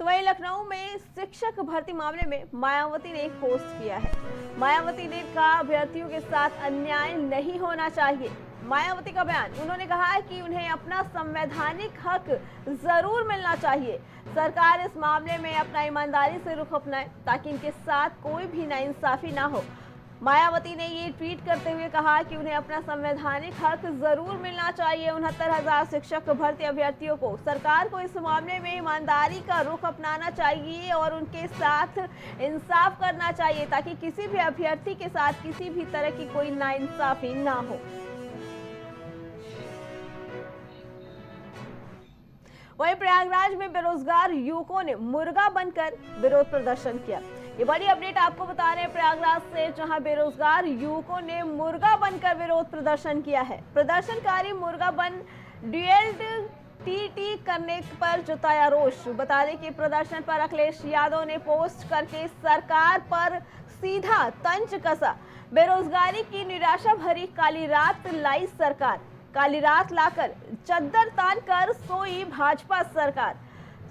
तो वहीं लखनऊ में शिक्षक भर्ती मामले में मायावती ने एक पोस्ट किया है। मायावती ने कहा अभ्यर्थियों के साथ अन्याय नहीं होना चाहिए। मायावती का बयान, उन्होंने कहा है कि उन्हें अपना संवैधानिक हक जरूर मिलना चाहिए। सरकार इस मामले में अपना ईमानदारी से रुख अपनाए ताकि इनके साथ कोई भी नाइंसाफी ना हो। मायावती ने ये ट्वीट करते हुए कहा कि उन्हें अपना संवैधानिक हक जरूर मिलना चाहिए। 69,000 शिक्षक भर्ती अभ्यर्थियों को सरकार को इस मामले में ईमानदारी का रुख अपनाना चाहिए और उनके साथ इंसाफ करना चाहिए ताकि किसी भी अभ्यर्थी के साथ किसी भी तरह की कोई नाइंसाफी ना हो। वहीं प्रयागराज में बेरोजगार युवकों ने मुर्गा बनकर विरोध प्रदर्शन किया। ये बड़ी अपडेट आपको बता रहे हैं प्रयागराज से, जहां बेरोजगार युवकों ने मुर्गा बनकर विरोध प्रदर्शन किया है। प्रदर्शनकारी मुर्गा बन टीटी करने पर जताया रोष। बता दें कि प्रदर्शन पर अखिलेश यादव ने पोस्ट करके सरकार पर सीधा तंज कसा। बेरोजगारी की निराशा भरी काली रात लाई सरकार। काली रात लाकर चद्दर तान कर सोई भाजपा सरकार।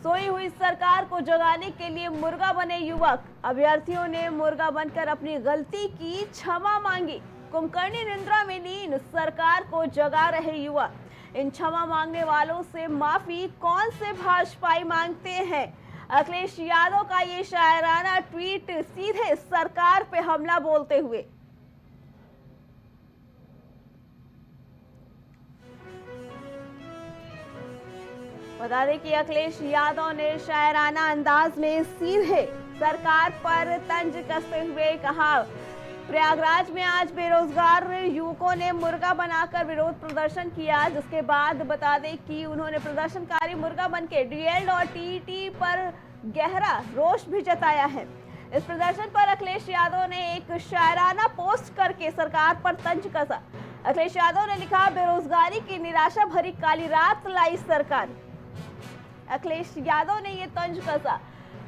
सोई हुई सरकार को जगाने के लिए मुर्गा बने युवक। अभ्यर्थियों ने मुर्गा बनकर अपनी गलती की क्षमा मांगी। कुंभकर्णी निंद्रा में लीन सरकार को जगा रहे युवा। इन क्षमा मांगने वालों से माफी कौन से भाजपाई मांगते हैं? अखिलेश यादव का ये शायराना ट्वीट सीधे सरकार पे हमला बोलते हुए। बता दें कि अखिलेश यादव ने शायराना अंदाज में सीधे सरकार पर तंज कसते हुए कहा, प्रयागराज में आज बेरोजगार युवकों ने मुर्गा बनाकर विरोध प्रदर्शन किया, जिसके बाद बता दें कि उन्होंने प्रदर्शनकारी मुर्गा बनके डीएलएड और टीटी पर गहरा रोष भी जताया है। इस प्रदर्शन पर अखिलेश यादव ने एक शायराना पोस्ट करके सरकार पर तंज कसा। अखिलेश यादव ने लिखा, बेरोजगारी की निराशा भरी काली रात लाई सरकार। अखिलेश यादव ने ये तंज कसा,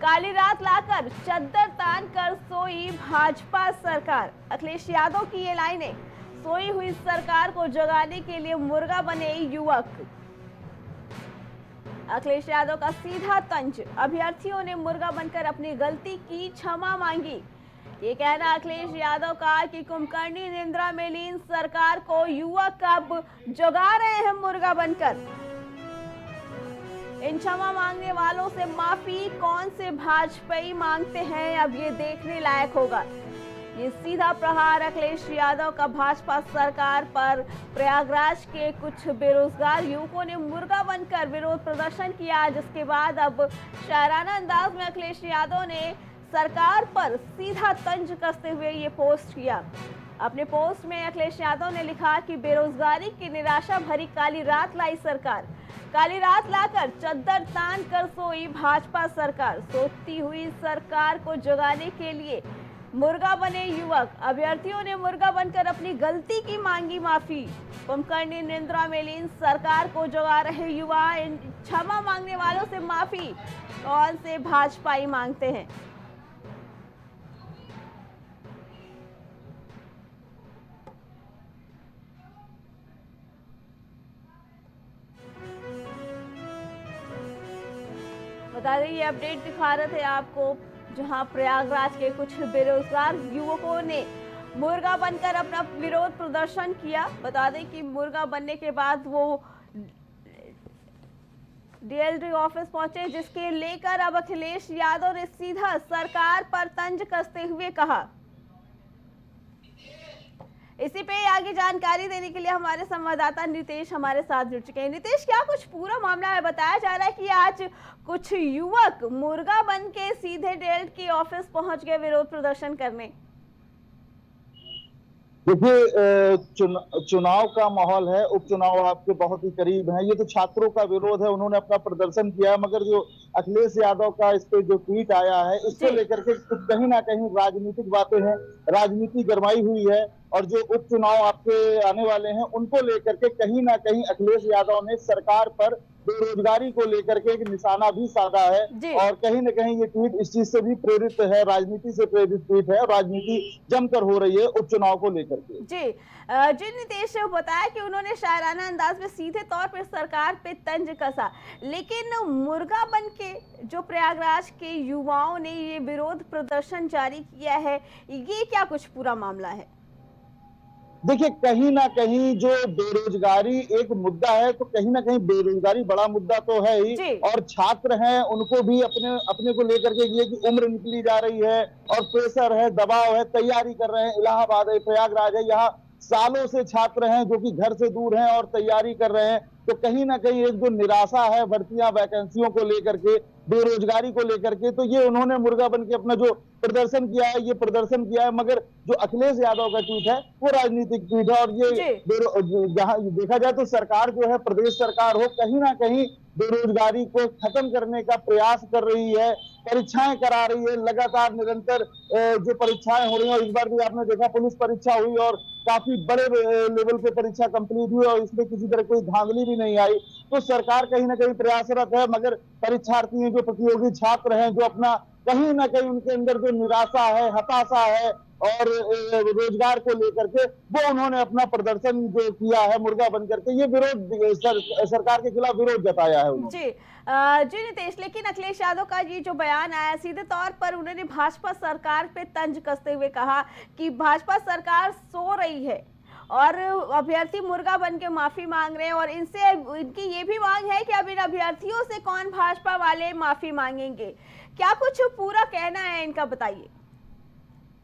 काली रात लाकर चद्दर तान कर सोई भाजपा सरकार। अखिलेश यादव की ये लाइनें सोई हुई सरकार को जगाने के लिए मुर्गा बने युवक। अखिलेश यादव का सीधा तंज, अभ्यर्थियों ने मुर्गा बनकर अपनी गलती की क्षमा मांगी। ये कहना अखिलेश यादव का कि कुंभकर्णी निंद्रा में लीन सरकार को युवक अब जगा रहे हैं मुर्गा बनकर। इन क्षमा मांगने वालों से माफी कौन से भाजपाई मांगते हैं, अब ये देखने लायक होगा। ये सीधा प्रहार अखिलेश यादव का भाजपा सरकार पर। प्रयागराज के कुछ बेरोजगार युवकों ने मुर्गा बनकर विरोध प्रदर्शन किया, जिसके बाद अब शायराना अंदाज में अखिलेश यादव ने सरकार पर सीधा तंज कसते हुए ये पोस्ट किया। अपने पोस्ट में अखिलेश यादव ने लिखा कि बेरोजगारी की निराशा भरी काली रात लाई सरकार। काली रात लाकर चद्दर तान कर सोई भाजपा सरकार। सोती हुई सरकार को जगाने के लिए मुर्गा बने युवक। अभ्यर्थियों ने मुर्गा बनकर अपनी गलती की मांगी माफी। कुंभकर्णी निंद्रा में लीन सरकार को जगा रहे युवा। इन क्षमा मांगने वालों से माफी कौन से भाजपाई मांगते हैं? बता दें ये अपडेट दिखा रहे थे आपको, जहां प्रयागराज के कुछ बेरोजगार युवकों ने मुर्गा बनकर अपना विरोध प्रदर्शन किया। बता दें कि मुर्गा बनने के बाद वो डीएलडी ऑफिस पहुंचे, जिसके लेकर अब अखिलेश यादव ने सीधा सरकार पर तंज कसते हुए कहा। इसी पे आगे जानकारी देने के लिए हमारे संवाददाता नितेश हमारे साथ जुड़ चुके हैं। नितेश, क्या कुछ पूरा मामला है? बताया जा रहा है कि आज कुछ युवक मुर्गा बन के सीधे डीएलएड के ऑफिस पहुंच गए विरोध प्रदर्शन करने। देखिए, चुनाव का माहौल है, उपचुनाव आपके बहुत ही करीब है। ये तो छात्रों का विरोध है, उन्होंने अपना प्रदर्शन किया, मगर जो अखिलेश यादव का इस पे जो ट्वीट आया है, इसको लेकर के कहीं ना कहीं राजनीतिक बातें हैं, राजनीति गरमाई हुई है। और जो उपचुनाव आपके आने वाले हैं, उनको लेकर के कहीं ना कहीं अखिलेश यादव ने सरकार पर बेरोजगारी को लेकर के एक निशाना भी साधा है। और कहीं न कहीं ये ट्वीट इस चीज से भी प्रेरित है, राजनीति से प्रेरित ट्वीट है, और राजनीति जमकर हो रही है उपचुनाव को लेकर के। जी जी नीतीश, बताया कि उन्होंने शायराना अंदाज में सीधे तौर पर सरकार पे तंज कसा, लेकिन मुर्गा बन के जो प्रयागराज के युवाओं ने ये विरोध प्रदर्शन जारी किया है, ये क्या कुछ पूरा मामला है? देखिए, कहीं ना कहीं जो बेरोजगारी एक मुद्दा है, तो कहीं ना कहीं बेरोजगारी बड़ा मुद्दा तो है ही, और छात्र हैं उनको भी अपने अपने को लेकर के ये कि उम्र निकली जा रही है और प्रेशर है, दबाव है, तैयारी कर रहे हैं। इलाहाबाद है, प्रयागराज है, यहाँ सालों से छात्र हैं जो कि घर से दूर हैं और तैयारी कर रहे हैं। तो कहीं ना कहीं एक जो निराशा है भर्तियां, वैकेंसियों को लेकर के, बेरोजगारी को लेकर के, तो ये उन्होंने मुर्गा बन के अपना जो प्रदर्शन किया है, ये प्रदर्शन किया है। मगर जो अखिलेश यादव का ट्वीट है वो राजनीतिक ट्वीट है, और ये जहां देखा जाए तो सरकार जो है, प्रदेश सरकार हो, कहीं ना कहीं बेरोजगारी को खत्म करने का प्रयास कर रही है, परीक्षाएं करा रही है, लगातार निरंतर जो परीक्षाएं हो रही हैं। और इस बार भी आपने देखा पुलिस परीक्षा हुई और काफी बड़े लेवल पे परीक्षा कंप्लीट हुई, और इसमें किसी तरह कोई धांधली भी नहीं आई। तो सरकार कहीं ना कहीं प्रयासरत है, मगर परीक्षार्थी जो प्रतियोगी छात्र हैं, जो अपना कहीं ना कहीं उनके अंदर जो निराशा है, हताशा है और रोजगार को लेकर के, वो उन्होंने अपना प्रदर्शन जो किया है मुर्गा बन करके, ये विरोध सरकार के खिलाफ विरोध जताया है उन्होंने। जी नीतीश, लेकिन अखिलेश यादव का ये जो बयान आया, सीधे तौर पर उन्होंने भाजपा सरकार पे तंज कसते हुए कहा कि भाजपा सरकार सो रही है और अभ्यर्थी मुर्गा बन के माफी मांग रहे हैं, और इनसे इनकी ये भी मांग है कि अब इन अभ्यर्थियों से कौन भाजपा वाले माफी मांगेंगे। क्या कुछ पूरा कहना है इनका, बताइए।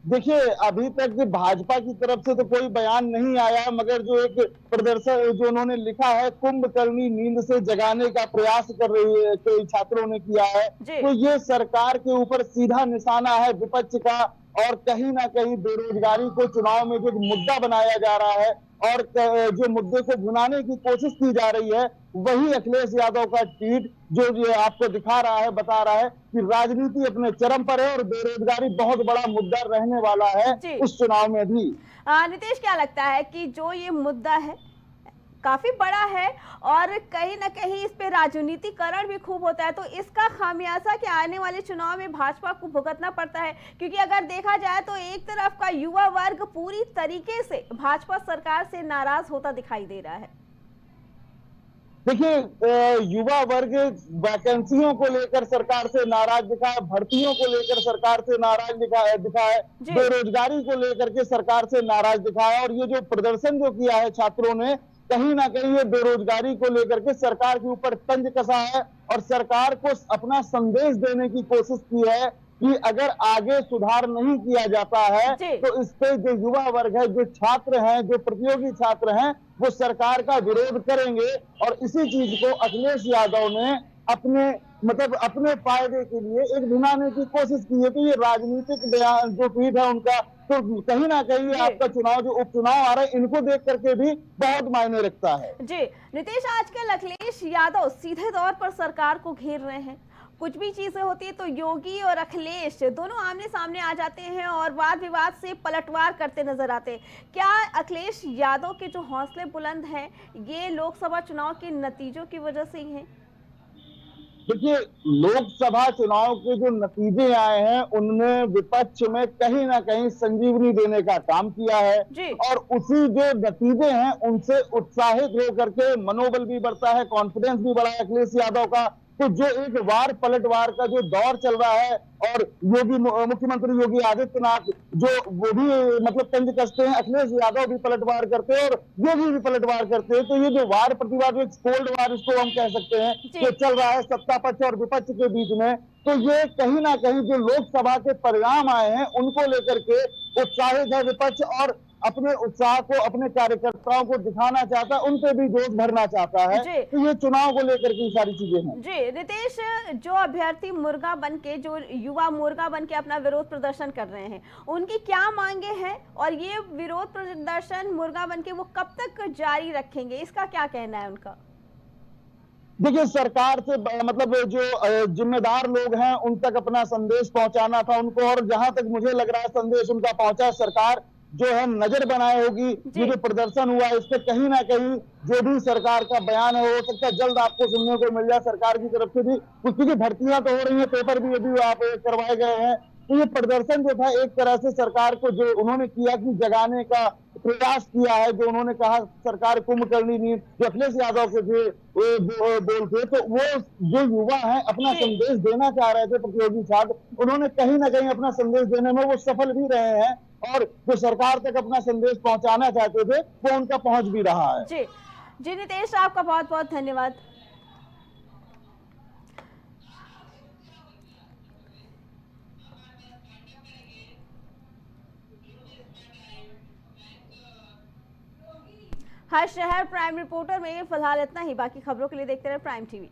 देखिए, अभी तक भाजपा की तरफ से तो कोई बयान नहीं आया, मगर जो एक प्रदर्शन जो उन्होंने लिखा है, कुंभकर्णी नींद से जगाने का प्रयास कर रही है कई छात्रों ने किया है, तो ये सरकार के ऊपर सीधा निशाना है विपक्ष का। और कहीं ना कहीं बेरोजगारी को चुनाव में जो मुद्दा बनाया जा रहा है और जो मुद्दे को भुनाने की कोशिश की जा रही है, वही अखिलेश यादव का ट्वीट जो ये आपको दिखा रहा है, बता रहा है कि राजनीति अपने चरम पर है और बेरोजगारी बहुत बड़ा मुद्दा रहने वाला है उस चुनाव में भी। नीतीश, क्या लगता है कि जो ये मुद्दा है काफी बड़ा है और कहीं ना कहीं इस पे राजनीतिकरण भी खूब होता है, तो इसका खामियाजा क्या आने वाले चुनाव में भाजपा को भुगतना पड़ता है? क्योंकि अगर देखा जाए तो एक तरफ का युवा वर्ग पूरी तरीके से भाजपा सरकार से नाराज होता दिखाई दे रहा है। देखिए, युवा वर्ग वैकेंसियों को लेकर सरकार से नाराज दिखा है, भर्तियों को लेकर सरकार से नाराज दिखा है, बेरोजगारी को लेकर के सरकार से नाराज दिखा है। और ये जो प्रदर्शन जो किया है छात्रों ने, कहीं ना कहीं ये बेरोजगारी को लेकर के सरकार के ऊपर तंज कसा है और सरकार को अपना संदेश देने की कोशिश की है कि अगर आगे सुधार नहीं किया जाता है तो इस पे जो युवा वर्ग है, जो छात्र हैं, जो प्रतियोगी छात्र हैं, वो सरकार का विरोध करेंगे। और इसी चीज को अखिलेश यादव ने अपने फायदे के लिए एक भुनाने की कोशिश की है। तो ये राजनीतिक बयान जो ट्वीट है उनका, तो कहीं ना कहीं आपका चुनाव जो उपचुनाव आ रहा है, इनको देख करके भी बहुत मायने रखता है। जी नीतीश, आजकल अखिलेश यादव सीधे तौर पर सरकार को घेर रहे हैं। कुछ भी चीजें होती है तो योगी और अखिलेश दोनों आमने सामने आ जाते हैं और वाद विवाद से पलटवार करते नजर आते हैं। क्या अखिलेश यादव के जो हौसले बुलंद हैं, ये लोकसभा चुनाव के नतीजों की वजह से ही हैं? देखिए, लोकसभा चुनाव के जो नतीजे आए हैं उनमें विपक्ष में कहीं ना कहीं संजीवनी देने का काम किया है, और उसी जो नतीजे हैं उनसे उत्साहित होकर के मनोबल भी बढ़ता है, कॉन्फिडेंस भी बढ़ा है अखिलेश यादव का। तो जो एक वार पलटवार का जो दौर चल रहा है, और मुख्यमंत्री योगी आदित्यनाथ जो वो भी तंज कसते हैं, अखिलेश यादव भी पलटवार करते हैं और योगी भी पलटवार करते हैं। तो ये जो वार प्रतिवार, जो कोल्ड वार इसको हम कह सकते हैं, जो चल रहा है सत्ता पक्ष और विपक्ष के बीच में, तो ये कहीं ना कहीं जो लोकसभा के परिणाम आए हैं उनको लेकर के उत्साहित है विपक्ष, और अपने उत्साह को अपने कार्यकर्ताओं को दिखाना चाहता है, उन पे भी जोश भरना चाहता है। तो ये चुनाव को लेकर की सारी चीजें हैं। जी नीतीश, जो अभ्यर्थी मुर्गा बनके, जो युवा मुर्गा बनके अपना विरोध प्रदर्शन कर रहे हैं, उनकी क्या मांगे हैं और ये विरोध प्रदर्शन मुर्गा बनके वो कब तक जारी रखेंगे, इसका क्या कहना है उनका? देखिए, सरकार से जो जिम्मेदार लोग हैं उन तक अपना संदेश पहुंचाना था उनको, और जहां तक मुझे लग रहा है संदेश उनका पहुंचा। सरकार जो है नजर बनाए होगी। ये जो प्रदर्शन हुआ इस पे कहीं ना कहीं जो भी सरकार का बयान है हो सकता है जल्द आपको सुनने को मिल जाए सरकार की तरफ से भी, क्योंकि भर्तियां तो हो रही है, पेपर भी अभी आप करवाए गए हैं। तो ये प्रदर्शन जो था एक तरह से सरकार को जो उन्होंने किया कि जगाने का प्रयास किया है, जो उन्होंने कहा सरकार कुंभकर्णी नीति जो अखिलेश यादव के थे बोलते, तो वो जो युवा है अपना संदेश देना चाह रहे थे प्रतियोगी छात्र, उन्होंने कहीं ना कहीं अपना संदेश देने में वो सफल भी रहे हैं और जो सरकार तक अपना संदेश पहुंचाना चाहते थे वो उनका पहुंच भी रहा है। जी जी नितेश, आपका बहुत बहुत धन्यवाद। हर शहर प्राइम रिपोर्टर में फिलहाल इतना ही। बाकी खबरों के लिए देखते रहे प्राइम टीवी।